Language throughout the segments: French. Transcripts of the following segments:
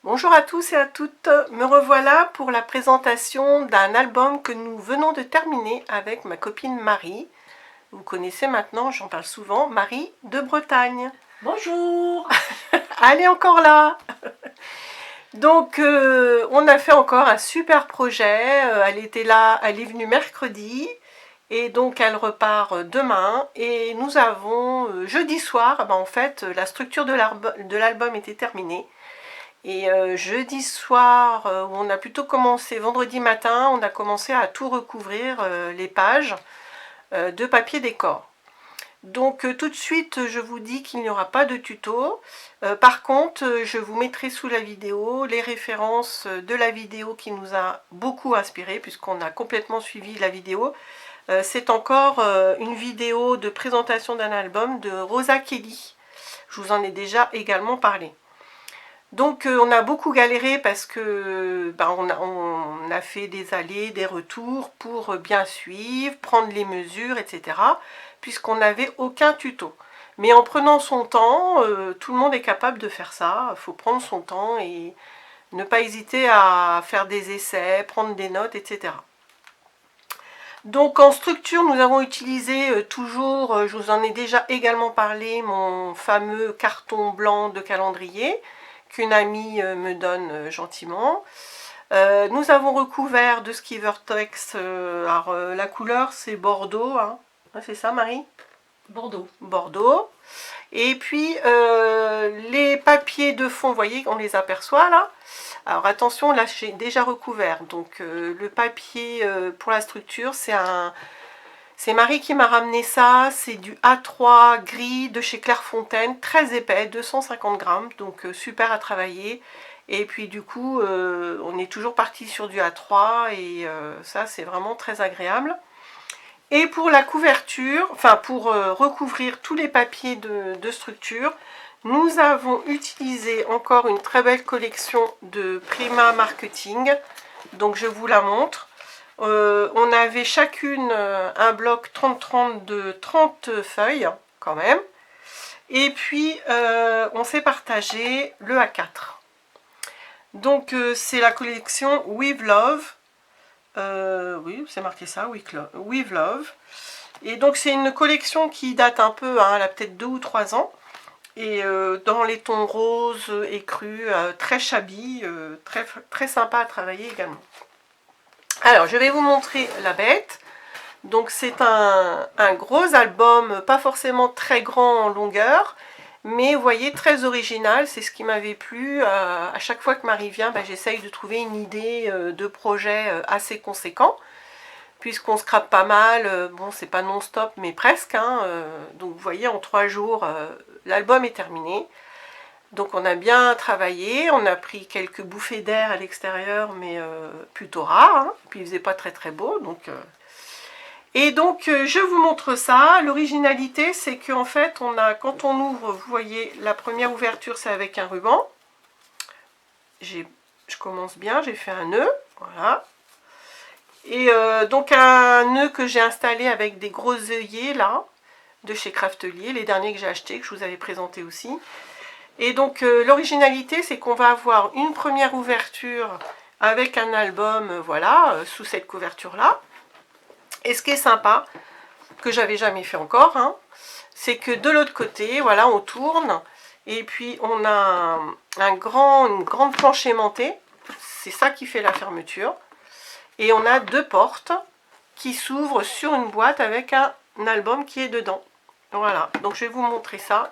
Bonjour à tous et à toutes, me revoilà pour la présentation d'un album que nous venons de terminer avec ma copine Marie. Vous connaissez maintenant, j'en parle souvent, Marie de Bretagne. Bonjour. Elle est encore là. Donc on a fait encore un super projet, elle était là, elle est venue mercredi et donc elle repart demain et nous avons jeudi soir, en fait la structure de l'album était terminée. Et jeudi soir, où on a plutôt commencé, vendredi matin, on a commencé à tout recouvrir les pages de papier décor. Donc tout de suite, je vous dis qu'il n'y aura pas de tuto. Par contre, je vous mettrai sous la vidéo les références de la vidéo qui nous a beaucoup inspiré, puisqu'on a complètement suivi la vidéo. C'est encore une vidéo de présentation d'un album de Rosa Kelly. Je vous en ai déjà également parlé. Donc on a beaucoup galéré parce que on a fait des allers, des retours pour bien suivre, prendre les mesures, etc. puisqu'on n'avait aucun tuto. Mais en prenant son temps, tout le monde est capable de faire ça. Il faut prendre son temps et ne pas hésiter à faire des essais, prendre des notes, etc. Donc en structure, nous avons utilisé toujours, je vous en ai déjà également parlé, mon fameux carton blanc de calendrier qu'une amie me donne gentiment. Nous avons recouvert de Ski Vertex, la couleur c'est Bordeaux, hein. C'est ça Marie? Bordeaux. Bordeaux. Et puis les papiers de fond, vous voyez, on les aperçoit là. Alors attention, là j'ai déjà recouvert. Donc le papier pour la structure, c'est Marie qui m'a ramené ça. C'est du A3 gris de chez Clairefontaine, très épais, 250 grammes, donc super à travailler. Et puis du coup, on est toujours parti sur du A3 et ça c'est vraiment très agréable. Et pour la couverture, enfin pour recouvrir tous les papiers de structure, nous avons utilisé encore une très belle collection de Prima Marketing. Donc je vous la montre. On avait chacune un bloc 30-30 de 30 feuilles quand même. Et puis on s'est partagé le A4. Donc c'est la collection With Love. Oui, c'est marqué ça, With Love. Et donc c'est une collection qui date un peu, hein, elle a peut-être 2 ou 3 ans. Et dans les tons roses et crus, très shabby, très sympa à travailler également. Alors je vais vous montrer la bête. Donc c'est un gros album, pas forcément très grand en longueur, mais vous voyez, très original, c'est ce qui m'avait plu. À chaque fois que Marie vient, j'essaye de trouver une idée de projet assez conséquent, puisqu'on scrape pas mal, bon c'est pas non-stop mais presque, hein, donc vous voyez en 3 jours l'album est terminé. Donc on a bien travaillé, on a pris quelques bouffées d'air à l'extérieur, mais plutôt rares, hein. Puis il faisait pas très très beau, donc... Et donc je vous montre ça. L'originalité c'est qu'en fait quand on ouvre, vous voyez la première ouverture c'est avec un ruban. Je commence bien, j'ai fait un nœud, voilà. Et donc un nœud que j'ai installé avec des gros œillets là, de chez Craftelier, les derniers que j'ai achetés, que je vous avais présenté aussi. Et donc l'originalité c'est qu'on va avoir une première ouverture avec un album, voilà, sous cette couverture là. Et ce qui est sympa, que j'avais jamais fait encore, hein, c'est que de l'autre côté, voilà, on tourne, et puis on a une grande planche aimantée, c'est ça qui fait la fermeture, et on a 2 portes qui s'ouvrent sur une boîte avec un album qui est dedans. Voilà, donc je vais vous montrer ça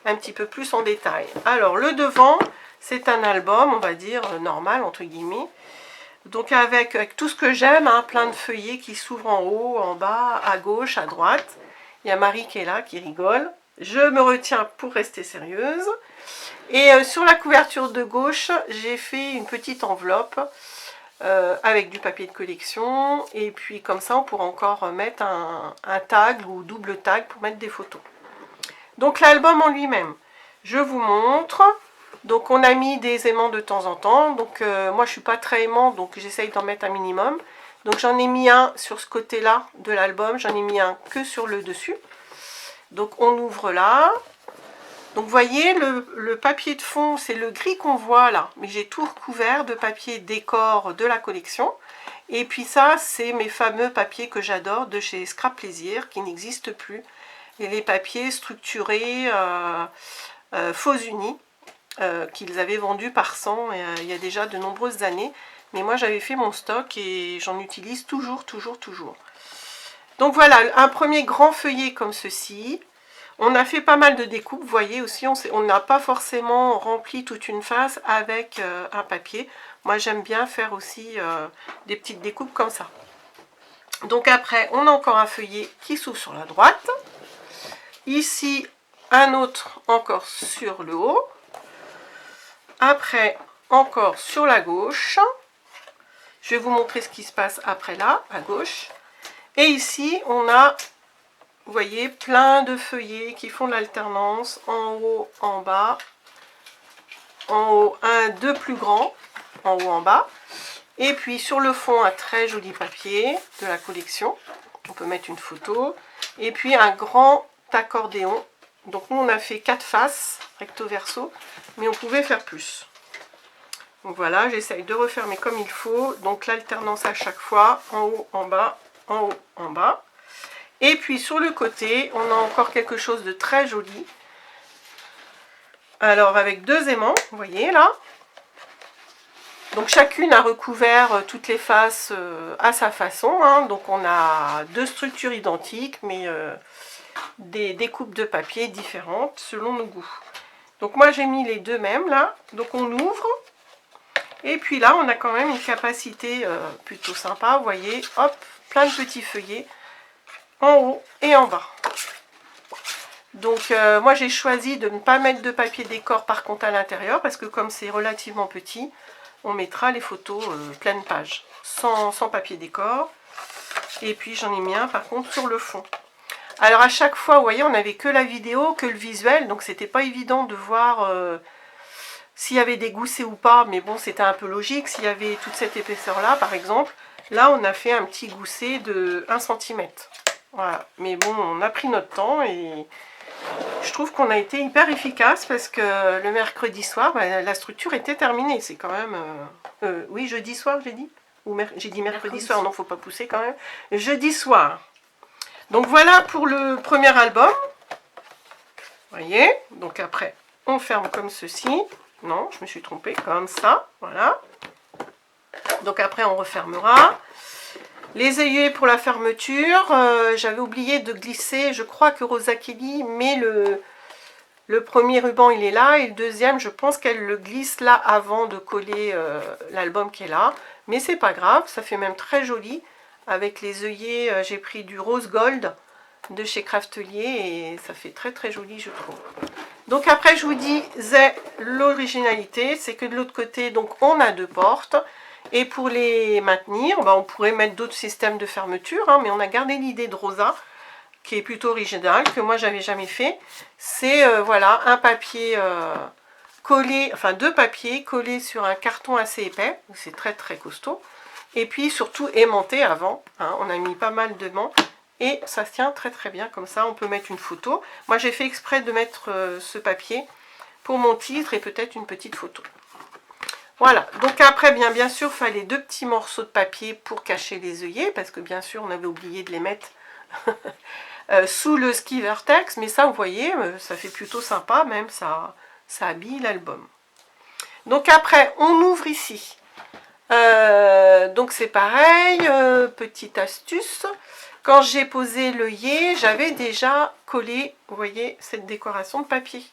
un petit peu plus en détail. Alors le devant, c'est un album, on va dire, normal, entre guillemets, donc avec tout ce que j'aime, hein, plein de feuillets qui s'ouvrent en haut, en bas, à gauche, à droite. Il y a Marie qui est là, qui rigole. Je me retiens pour rester sérieuse. Et sur la couverture de gauche, j'ai fait une petite enveloppe avec du papier de collection. Et puis comme ça, on pourra encore mettre un tag ou double tag pour mettre des photos. Donc l'album en lui-même, je vous montre. Donc on a mis des aimants de temps en temps. Donc moi je suis pas très aimant, donc j'essaye d'en mettre un minimum. Donc j'en ai mis un sur ce côté-là de l'album, j'en ai mis un que sur le dessus. Donc on ouvre là. Donc vous voyez, le papier de fond, c'est le gris qu'on voit là, mais j'ai tout recouvert de papier décor de la collection. Et puis ça, c'est mes fameux papiers que j'adore de chez Scrap Plaisir, qui n'existent plus. Et les papiers structurés faux unis, qu'ils avaient vendus par 100 il y a déjà de nombreuses années. Mais moi, j'avais fait mon stock et j'en utilise toujours. Donc voilà, un premier grand feuillet comme ceci. On a fait pas mal de découpes, vous voyez aussi, on n'a pas forcément rempli toute une face avec un papier. Moi j'aime bien faire aussi des petites découpes comme ça. Donc après, on a encore un feuillet qui s'ouvre sur la droite. Ici, un autre encore sur le haut. Après, encore sur la gauche. Je vais vous montrer ce qui se passe après là, à gauche. Et ici, on a... Vous voyez, plein de feuillets qui font de l'alternance, en haut, en bas, en haut, deux plus grands, en haut, en bas. Et puis sur le fond, un très joli papier de la collection. On peut mettre une photo. Et puis un grand accordéon. Donc nous, on a fait 4 faces, recto verso, mais on pouvait faire plus. Donc voilà, j'essaye de refermer comme il faut. Donc l'alternance à chaque fois, en haut, en bas, en haut, en bas. Et puis sur le côté, on a encore quelque chose de très joli. Alors avec 2 aimants, vous voyez là. Donc chacune a recouvert toutes les faces à sa façon. Hein. Donc on a 2 structures identiques, mais des découpes de papier différentes selon nos goûts. Donc moi j'ai mis les 2 mêmes là. Donc on ouvre. Et puis là on a quand même une capacité plutôt sympa. Vous voyez, hop, plein de petits feuillets. En haut et en bas. Donc moi j'ai choisi de ne pas mettre de papier décor par contre à l'intérieur parce que comme c'est relativement petit, on mettra les photos pleine page, sans papier décor. Et puis j'en ai mis un par contre sur le fond. Alors à chaque fois, vous voyez, on n'avait que la vidéo, que le visuel, donc c'était pas évident de voir s'il y avait des goussets ou pas, mais bon c'était un peu logique, s'il y avait toute cette épaisseur là par exemple. Là on a fait un petit gousset de 1 cm. Voilà, mais bon, on a pris notre temps et je trouve qu'on a été hyper efficace parce que le mercredi soir, la structure était terminée. C'est quand même... oui, jeudi soir, j'ai dit. Ou j'ai dit mercredi soir, non, faut pas pousser quand même. Jeudi soir. Donc voilà pour le premier album. Vous voyez, donc après, on ferme comme ceci. Non, je me suis trompée, comme ça, voilà. Donc après, on refermera. Les œillets pour la fermeture, j'avais oublié de glisser, je crois que Rosa Kelly met le premier ruban, il est là, et le deuxième, je pense qu'elle le glisse là avant de coller l'album qui est là. Mais c'est pas grave, ça fait même très joli. Avec les œillets, j'ai pris du rose gold de chez Craftelier et ça fait très très joli, je trouve. Donc après, je vous disais l'originalité, c'est que de l'autre côté, donc on a 2 portes. Et pour les maintenir, on pourrait mettre d'autres systèmes de fermeture, hein, mais on a gardé l'idée de Rosa, qui est plutôt originale, que moi j'avais jamais fait. C'est voilà, un papier collé, enfin 2 papiers collés sur un carton assez épais, c'est très très costaud. Et puis surtout aimanté avant, hein, on a mis pas mal d'aimants, et ça se tient très très bien comme ça, on peut mettre une photo. Moi j'ai fait exprès de mettre ce papier pour mon titre et peut-être une petite photo. Voilà, donc après, bien sûr, il fallait 2 petits morceaux de papier pour cacher les œillets, parce que bien sûr, on avait oublié de les mettre sous le ski vertex, mais ça, vous voyez, ça fait plutôt sympa, même, ça habille l'album. Donc après, on ouvre ici. Donc c'est pareil, petite astuce, quand j'ai posé l'œillet, j'avais déjà collé, vous voyez, cette décoration de papier.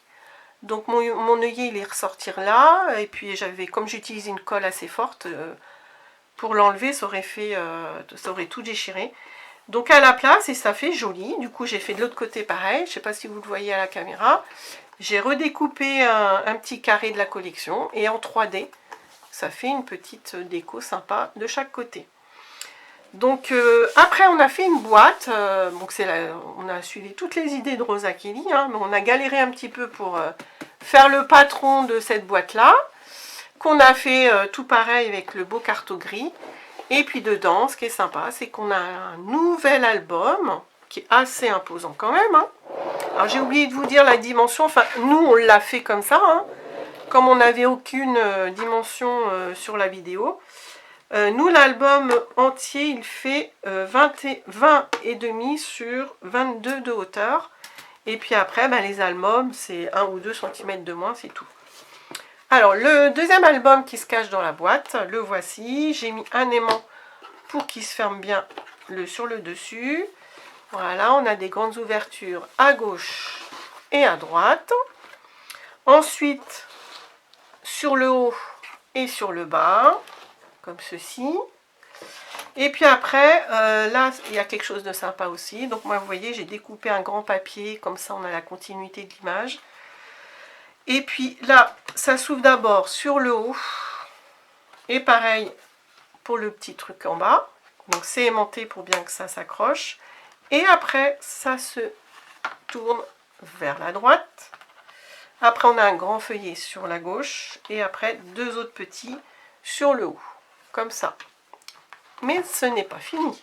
Donc mon œillet il est ressortir là, et puis comme j'utilise une colle assez forte, pour l'enlever ça aurait tout déchiré. Donc à la place, et ça fait joli, du coup j'ai fait de l'autre côté pareil, je ne sais pas si vous le voyez à la caméra. J'ai redécoupé un petit carré de la collection, et en 3D, ça fait une petite déco sympa de chaque côté. Donc après on a fait une boîte, donc on a suivi toutes les idées de Rosa Kelly, hein, mais on a galéré un petit peu pour faire le patron de cette boîte là, qu'on a fait tout pareil avec le beau carton gris. Et puis dedans, ce qui est sympa, c'est qu'on a un nouvel album, qui est assez imposant quand même. Hein. Alors j'ai oublié de vous dire la dimension, enfin nous on l'a fait comme ça, hein, comme on n'avait aucune dimension sur la vidéo. Nous l'album entier il fait 20 et demi sur 22 de hauteur. Et puis après les albums c'est 1 ou 2 cm de moins, c'est tout. Alors le deuxième album qui se cache dans la boîte, le voici. J'ai mis un aimant pour qu'il se ferme bien sur le dessus. Voilà, on a des grandes ouvertures à gauche et à droite. Ensuite, sur le haut et sur le bas, comme ceci. Et puis après, là, il y a quelque chose de sympa aussi. Donc moi, vous voyez, j'ai découpé un grand papier, comme ça on a la continuité de l'image. Et puis là, ça s'ouvre d'abord sur le haut. Et pareil pour le petit truc en bas. Donc c'est aimanté pour bien que ça s'accroche. Et après, ça se tourne vers la droite. Après, on a un grand feuillet sur la gauche. Et après, deux autres petits sur le haut. Comme ça. Mais ce n'est pas fini.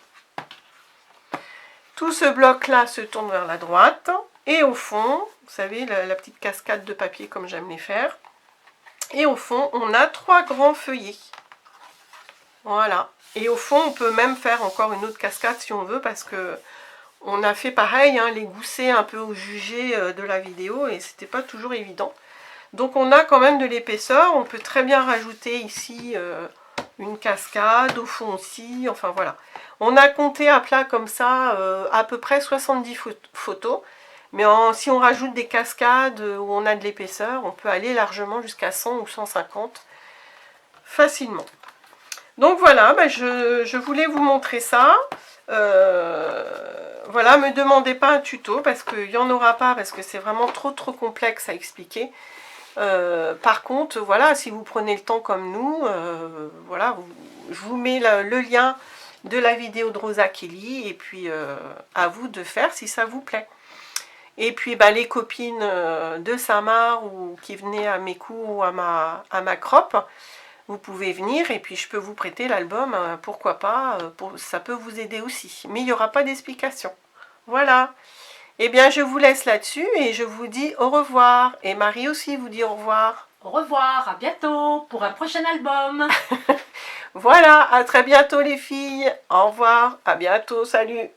Tout ce bloc-là se tourne vers la droite. Et au fond, vous savez, la petite cascade de papier comme j'aime les faire. Et au fond, on a 3 grands feuillets. Voilà. Et au fond, on peut même faire encore une autre cascade si on veut, parce que on a fait pareil, hein, les gousser un peu au jugé de la vidéo, et c'était pas toujours évident. Donc on a quand même de l'épaisseur. On peut très bien rajouter ici une cascade, au fond aussi, enfin voilà. On a compté à plat comme ça à peu près 70 photos. Mais si on rajoute des cascades où on a de l'épaisseur, on peut aller largement jusqu'à 100 ou 150 facilement. Donc voilà, je voulais vous montrer ça. Voilà, me demandez pas un tuto parce qu'il n'y en aura pas, parce que c'est vraiment trop complexe à expliquer. Par contre, voilà, si vous prenez le temps comme nous, voilà, je vous mets le lien de la vidéo de Rosa Kelly, et puis à vous de faire si ça vous plaît. Et puis les copines de Samar ou qui venaient à mes cours ou à ma crop, vous pouvez venir et puis je peux vous prêter l'album, pourquoi pas, ça peut vous aider aussi. Mais il n'y aura pas d'explication. Voilà. Eh bien, je vous laisse là-dessus et je vous dis au revoir. Et Marie aussi vous dit au revoir. Au revoir, à bientôt pour un prochain album. Voilà, à très bientôt les filles. Au revoir, à bientôt, salut.